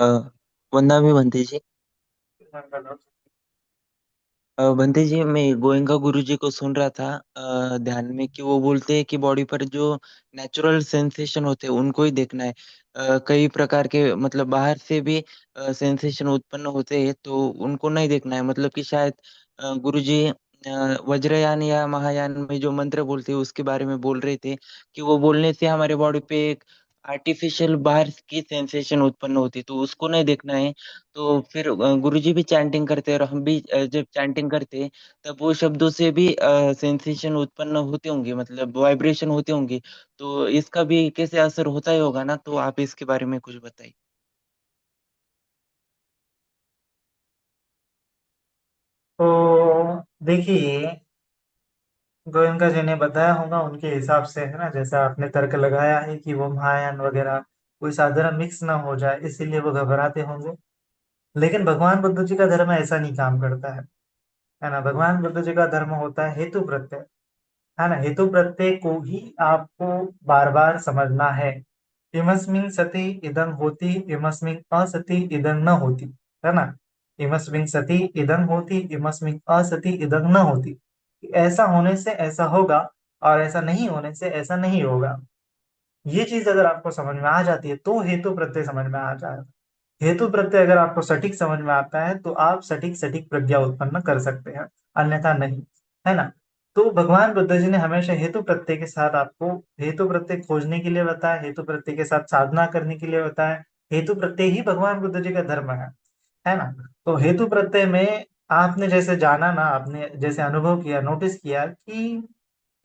अ, वंदना भी बनती जी। बंटी जी, मैं गोयनका गुरु जी को सुन रहा था ध्यान में कि वो बोलते हैं कि बॉडी पर जो नेचुरल सेंसेशन होते हैं उनको ही देखना है। कई प्रकार के मतलब बाहर से भी सेंसेशन उत्पन्न होते हैं तो उनको नहीं देखना है। मतलब कि शायद गुरु जी वज्रयान या महायान में जो मंत्र बोलते हैं उसके बारे में बोल रहे थे कि वो बोलने से हमारे बॉडी पे एक आर्टिफिशियल बाहर की सेंसेशन उत्पन्न होती है तो उसको नहीं देखना है। तो फिर गुरुजी भी चैंटिंग करते हैं और हम भी जब चैंटिंग करते हैं तब वो शब्दों से भी सेंसेशन उत्पन्न होते होंगे, मतलब वाइब्रेशन होते होंगे। तो इसका भी कैसे असर होता ही होगा ना, तो आप इसके बारे में कुछ बताइए। तो देखिए, गोयनका जी ने बताया होगा उनके हिसाब से, है ना, जैसे आपने तर्क लगाया है कि वो महायान वगैरह कोई साधारण मिक्स ना हो जाए इसीलिए वो घबराते होंगे। लेकिन भगवान बुद्ध जी का धर्म ऐसा नहीं काम करता है ना। भगवान बुद्ध जी का धर्म होता है हेतु प्रत्यय, है ना। हेतु प्रत्यय को ही आपको बार बार समझना है। इमस्मिन सति इदं होति, इमस्मिन असति इदं न होति, है ना। इमस्मिन सति इदं होति, इमस्मिन असति इदं न होति। ऐसा होने से ऐसा होगा और ऐसा नहीं होने से ऐसा नहीं होगा। ये चीज अगर आपको समझ में आ जाती है तो हेतु प्रत्यय समझ में आ जाएगा। हेतु प्रत्यय अगर आपको सटीक समझ में आता है तो आप सटीक सटीक प्रज्ञा उत्पन्न कर सकते हैं, अन्यथा नहीं, है ना। तो भगवान बुद्ध जी ने हमेशा हेतु प्रत्यय के साथ आपको हेतु प्रत्यय खोजने के लिए बताया, हेतु प्रत्यय के साथ साधना करने के लिए बताया। हेतु प्रत्यय ही भगवान बुद्ध जी का धर्म है ना। तो हेतु प्रत्यय में आपने जैसे जाना ना, आपने जैसे अनुभव किया, नोटिस किया कि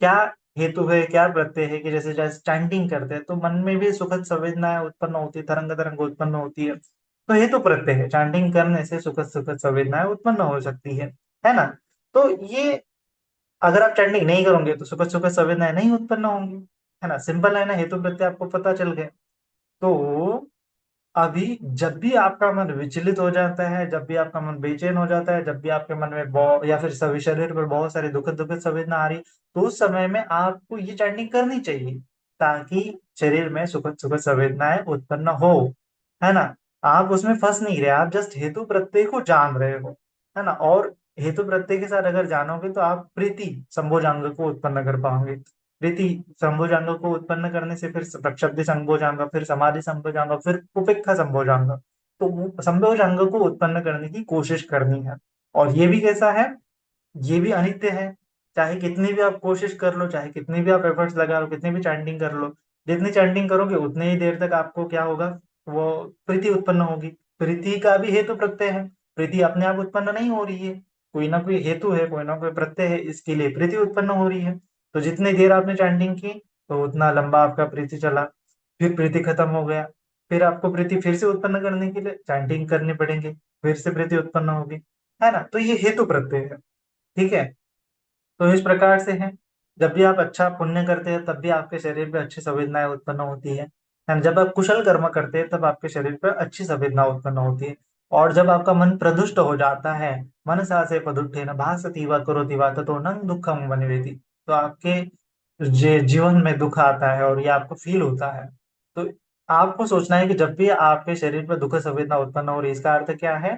क्या हेतु है, क्या प्रत्यय है, कि जैसे जैसे चैंटिंग करते हैं तो मन में भी सुखद संवेदनाएं उत्पन्न होती है, तरंग तरंग उत्पन्न होती है। तो हेतु प्रत्यय है, चैंटिंग करने से सुखद सुखद संवेदनाएं उत्पन्न हो सकती है ना। तो ये, अगर आप चैंटिंग नहीं करोगे तो सुखद सुखद संवेदनाएं नहीं उत्पन्न होंगी, है ना। सिंपल है ना, हेतु प्रत्यय आपको पता चल गया। तो अभी जब भी आपका मन विचलित हो जाता है, जब भी आपका मन बेचैन हो जाता है, जब भी आपके मन में बहुत या फिर सभी शरीर पर बहुत सारी दुखद दुखद संवेदना आ रही, तो उस समय में आपको ये चैंटिंग करनी चाहिए ताकि शरीर में सुखद सुखद संवेदनाएं उत्पन्न हो, है ना। आप उसमें फंस नहीं रहे, आप जस्ट हेतु प्रत्यय को जान रहे हो, है ना। और हेतु प्रत्यय के साथ अगर जानोगे तो आप प्रीति संभोजांग को उत्पन्न कर पाओगे। प्रीति संभोजांग को उत्पन्न करने से फिर प्रक्षुब्धि संभोजांग, फिर समाधि संभोजांग, फिर उपेक्षा संभोजांग। तो वो संभोजांग को उत्पन्न करने की कोशिश करनी है। और ये भी कैसा है, ये भी अनित्य है। चाहे कितनी भी आप कोशिश कर लो, चाहे कितनी भी आप एफर्ट्स लगा लो, कितनी भी चैंटिंग कर लो, जितनी चैंटिंग करोगे उतने ही देर तक आपको क्या होगा, वो प्रीति उत्पन्न होगी। प्रीति का भी हेतु प्रत्यय है, प्रीति अपने आप उत्पन्न नहीं हो रही है, कोई ना कोई हेतु है, कोई ना कोई प्रत्यय है, इसके लिए प्रीति उत्पन्न हो रही है। तो जितनी देर आपने चैंटिंग की तो उतना लंबा आपका प्रीति चला, फिर प्रीति खत्म हो गया, फिर आपको प्रीति फिर से उत्पन्न करने के लिए चैंटिंग करनी पड़ेगी, फिर से प्रीति उत्पन्न होगी, है ना। तो ये हेतु प्रत्यय है, ठीक है। तो इस प्रकार से है, जब भी आप अच्छा पुण्य करते हैं तब भी आपके शरीर पे अच्छी संवेदनाएं उत्पन्न होती है। एंड जब आप कुशल कर्म करते हैं तब आपके शरीर पर अच्छी संवेदना उत्पन्न होती है। और जब आपका मन प्रदुष्ट हो जाता है, मनसा से पदुष्टेन भासति वा करोति वा ततो न दुःखम वनिवेति, तो आपके जीवन में दुख आता है और ये आपको फील होता है। तो आपको सोचना है कि जब भी आपके शरीर पर दुख संवेदना उत्पन्न हो रही है, इसका अर्थ क्या है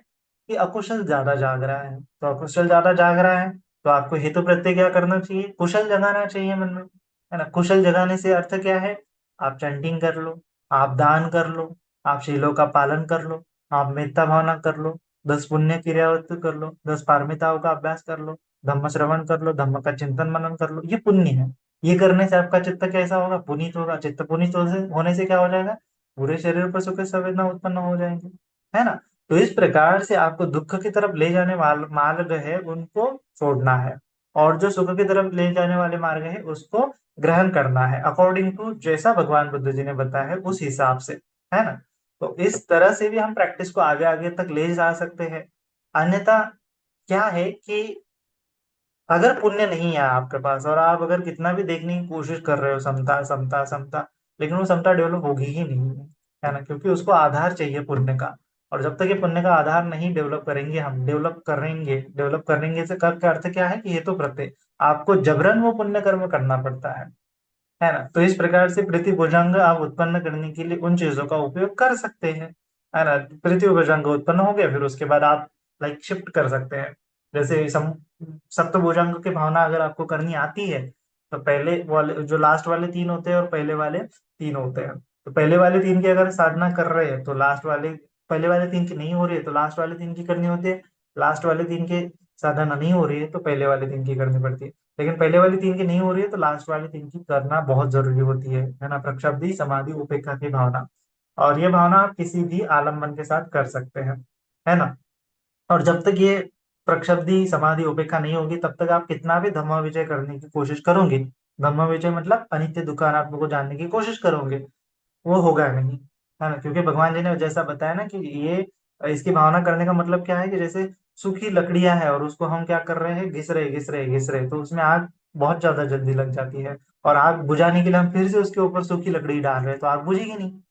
कि अकुशल ज्यादा जाग रहा है। तो अकुशल ज्यादा जाग रहा है तो आपको हेतु प्रत्यय क्या करना चाहिए, कुशल जगाना चाहिए मन में, है ना। कुशल जगाने से अर्थ क्या है, आप चैंटिंग कर लो, आप दान कर लो, आप शीलों का पालन कर लो, आप मेत्ता भावना कर लो, 10 पुण्य क्रियावत कर लो, 10 पारमिताओं का अभ्यास कर लो, धम्म श्रवण कर लो, धम्म का चिंतन मनन कर लो, ये पुण्य है। ये करने से आपका चित्त कैसा होगा, पुनीत होगा। चित्त पुनीत होने से क्या हो जाएगा, पूरे शरीर पर सुख संवेदना उत्पन्न हो जाएंगे, है ना। तो इस प्रकार से आपको दुख की तरफ ले जाने वाला मार्ग है उनको छोड़ना है, और जो सुख की तरफ ले जाने वाले मार्ग है उसको ग्रहण करना है, अकॉर्डिंग टू जैसा भगवान बुद्ध जी ने बताया है उस हिसाब से, है ना। तो इस तरह से भी हम प्रैक्टिस को आगे आगे तक ले जा सकते हैं। अन्यथा क्या है कि अगर पुण्य नहीं है आपके पास और आप अगर कितना भी देखने की कोशिश कर रहे हो, समता समता समता, लेकिन वो समता डेवलप होगी ही नहीं, है ना, क्योंकि उसको आधार चाहिए पुण्य का। और जब तक ये पुण्य का आधार नहीं डेवलप करेंगे, हम डेवलप करेंगे से का अर्थ क्या है कि ये तो प्रत्यय आपको जबरन वो पुण्य कर्म करना पड़ता है ना। तो इस प्रकार से प्रतिभुजंग आप उत्पन्न करने के लिए उन चीजों का उपयोग कर सकते हैं। है ना। पृथ्वी भुजंग उत्पन्न हो गया, फिर उसके बाद आप लाइक शिफ्ट कर सकते हैं। जैसे सप्तभुजंग की भावना अगर आपको करनी आती है, तो पहले वाले जो लास्ट वाले तीन होते हैं और पहले वाले तीन होते हैं, तो पहले वाले तीन की अगर साधना कर रहे हैं तो लास्ट वाले, पहले वाले तीन की नहीं हो रही है तो लास्ट वाले तीन की करनी होती है। लास्ट वाले तीन की साधना नहीं हो रही है तो पहले वाले तीन की करनी पड़ती है। लेकिन पहले वाली तीन की नहीं हो रही है तो लास्ट वाले तीन की करना बहुत जरूरी होती है ना। प्रक्षब्धि समाधि उपेक्षा की भावना, और ये भावना आप किसी भी आलम्बन के साथ कर सकते हैं, है ना। और जब तक ये प्रक्षब्धि समाधि उपेक्षा नहीं होगी तब तक आप कितना भी धम्म विजय करने की कोशिश करोगे, धम्म विजय मतलब अनित्य दुख अनात्म को जानने की कोशिश करोगे, वो होगा नहीं, है ना। क्योंकि भगवान जी ने जैसा बताया ना कि ये इसकी भावना करने का मतलब क्या है कि जैसे सूखी लकड़ियां हैं और उसको हम क्या कर रहे हैं, घिस रहे तो उसमें आग बहुत ज्यादा जल्दी लग जाती है, और आग बुझाने के लिए हम फिर से उसके ऊपर सूखी लकड़ी डाल रहे हैं तो आग बुझेगी नहीं,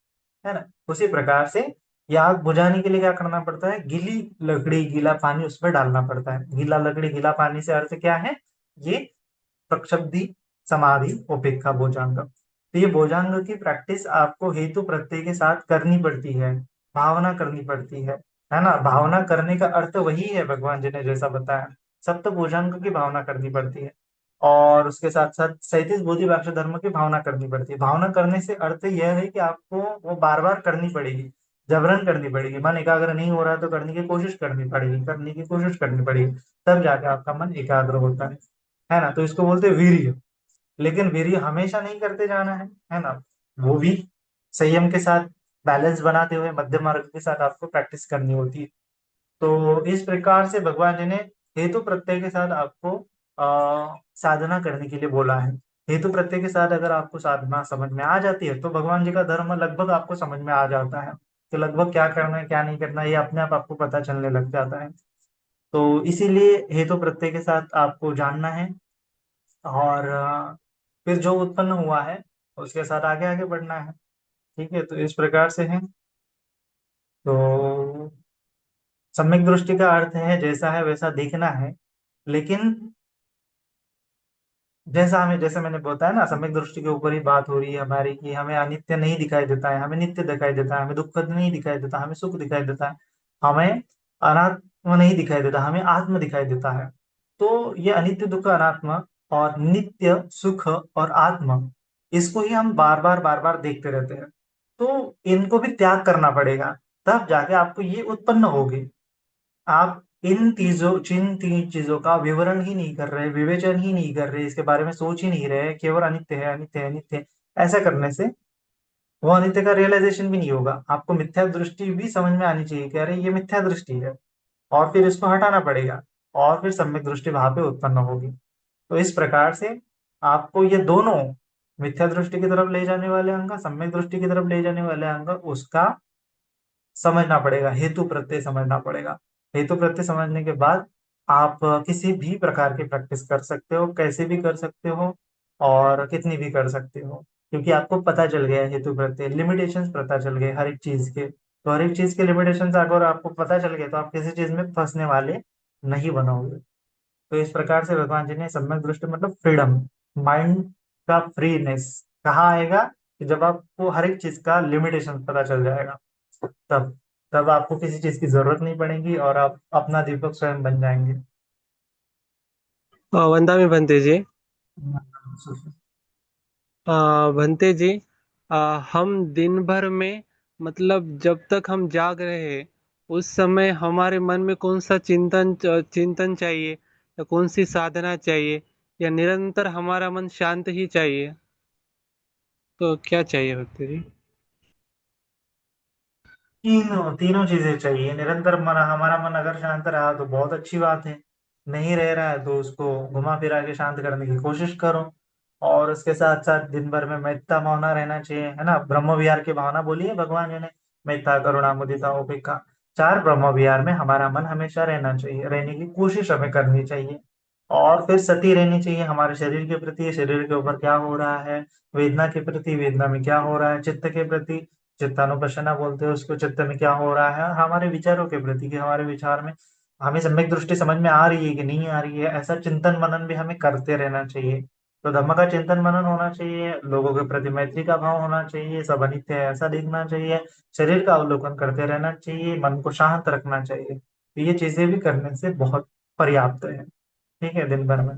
है ना। उसी प्रकार से ये आग बुझाने के लिए क्या करना पड़ता है, गीली लकड़ी गीला पानी उसमें डालना पड़ता है। गीला लकड़ी गीला पानी से अर्थ क्या है, ये प्रक्षब्धि समाधि उपेक्षा भोजांग। तो ये भोजांग की प्रैक्टिस आपको हेतु प्रत्यय के साथ करनी पड़ती है, भावना करनी पड़ती है ना। भावना करने का अर्थ वही है, भगवान जी ने जैसा बताया, सप्त भोजांग की भावना करनी पड़ती है। और उसके साथ साथ 37 बोधिवाक्ष धर्म की भावना करनी पड़ती है। भावना करने से अर्थ यह है कि आपको वो बार बार करनी पड़ेगी, जबरन करनी पड़ेगी। मन एकाग्र नहीं हो रहा है तो करने की कोशिश करनी पड़ेगी, करने की कोशिश करनी पड़ेगी, तब जाके आपका मन एकाग्र होता है ना। तो इसको बोलते हैं वीर्य। लेकिन वीर्य हमेशा नहीं करते जाना है ना। वो भी संयम के साथ, बैलेंस बनाते हुए मध्य मार्ग के साथ आपको प्रैक्टिस करनी होती है। तो इस प्रकार से भगवान जी ने हेतु प्रत्यय के साथ आपको साधना करने के लिए बोला है। हेतु प्रत्यय के साथ अगर आपको साधना समझ में आ जाती है तो भगवान जी का धर्म लगभग आपको समझ में आ जाता है कि लगभग क्या करना है क्या नहीं करना है, ये अपने आप आपको पता चलने लग जाता है। तो इसीलिए हेतु प्रत्यय के साथ आपको जानना है, और फिर जो उत्पन्न हुआ है उसके साथ आगे आगे बढ़ना है। ठीक है, तो इस प्रकार से है। तो सम्यक दृष्टि का अर्थ है जैसा है वैसा देखना है। लेकिन जैसा हमें, जैसे मैंने बताया ना, सम्यक दृष्टि के ऊपर ही बात हो रही है हमारी, कि हमें अनित्य नहीं दिखाई देता है, हमें नित्य दिखाई देता है, हमें दुख नहीं दिखाई देता, हमें सुख दिखाई देता है, हमें अनात्म नहीं दिखाई देता, हमें आत्म दिखाई देता है। तो ये अनित्य दुख अनात्म और नित्य सुख और आत्म, इसको ही हम बार बार देखते रहते हैं। तो इनको भी त्याग करना पड़ेगा, तब जाके आपको ये उत्पन्न होगी। आप जिन तीन चीजों का विवरण ही नहीं कर रहे, विवेचन ही नहीं कर रहे, इसके बारे में सोच ही नहीं रहे, केवल अनित्य है अनित्य है अनित्य है, ऐसा करने से वो अनित्य का रियलाइजेशन भी नहीं होगा। आपको मिथ्या दृष्टि भी समझ में आनी चाहिए कि अरे ये मिथ्या दृष्टि है, और फिर इसको हटाना पड़ेगा, और फिर सम्यक दृष्टि वहां पे उत्पन्न होगी। तो इस प्रकार से आपको ये दोनों, मिथ्या दृष्टि की तरफ ले जाने वाले अंग, सम्यक दृष्टि की तरफ ले जाने वाले अंग, उसका समझना पड़ेगा, हेतु प्रत्यय समझना पड़ेगा। हेतु प्रत्यय समझने के बाद आप किसी भी प्रकार की प्रैक्टिस कर सकते हो, कैसे भी कर सकते हो, और कितनी भी कर सकते हो, क्योंकि आपको पता चल गया है हेतु प्रत्यय लिमिटेशंस पता चल गए हर एक चीज के। तो हर एक चीज के लिमिटेशंस अगर आपको पता चल गए तो आप किसी चीज में फंसने वाले नहीं बनोगे। तो इस प्रकार से भगवान जी ने सम्यक दृष्टि मतलब फ्रीडम, माइंड का फ्रीनेस कहाँ आएगा, कि जब आपको हर एक चीज का लिमिटेशन पता चल जाएगा, तब तब आपको किसी चीज की जरूरत नहीं पड़ेगी और आप अपना दीपक स्वयं बन जाएंगे। वंदा में बनते जी। बनते जी, हम दिन भर में, मतलब जब तक हम जाग रहे हैं उस समय हमारे मन में कौन सा चिंतन चाहिए, या कौन सी साधना चाहिए, या निरंतर हमारा मन शांत ही चाहिए, तो क्या चाहिए भक्ति जी? तीनों तीनों चीजें चाहिए। निरंतर मन, हमारा मन अगर शांत रहा तो बहुत अच्छी बात है, नहीं रह रहा है तो उसको घुमा फिरा के शांत करने की कोशिश करो। और उसके साथ साथ दिन भर में मेत्ता भावना रहना चाहिए, है ना। ब्रह्म विहार की भावना बोली है भगवान जी ने, मेत्ता करुणा मुदिता उपेक्षा, चार ब्रह्म विहार में हमारा मन हमेशा रहना चाहिए, रहने की कोशिश हमें करनी चाहिए। और फिर सती रहनी चाहिए हमारे शरीर के प्रति, शरीर के ऊपर क्या हो रहा है, वेदना के प्रति, वेदना में क्या हो रहा है, चित्त के प्रति, चित्तानुपश्यना बोलते हैं उसको, चित्त में क्या हो रहा है, हमारे विचारों के प्रति, कि हमारे विचार में हमें सम्यक दृष्टि समझ में आ रही है कि नहीं आ रही है, ऐसा चिंतन मनन भी हमें करते रहना चाहिए। तो धम्म का चिंतन मनन होना चाहिए, लोगों के प्रति मैत्री का भाव होना चाहिए, सब अनित्य है ऐसा देखना चाहिए, शरीर का अवलोकन करते रहना चाहिए, मन को शांत रखना चाहिए। तो ये चीजें भी करने से बहुत पर्याप्त है, ठीक है, दिन भर में।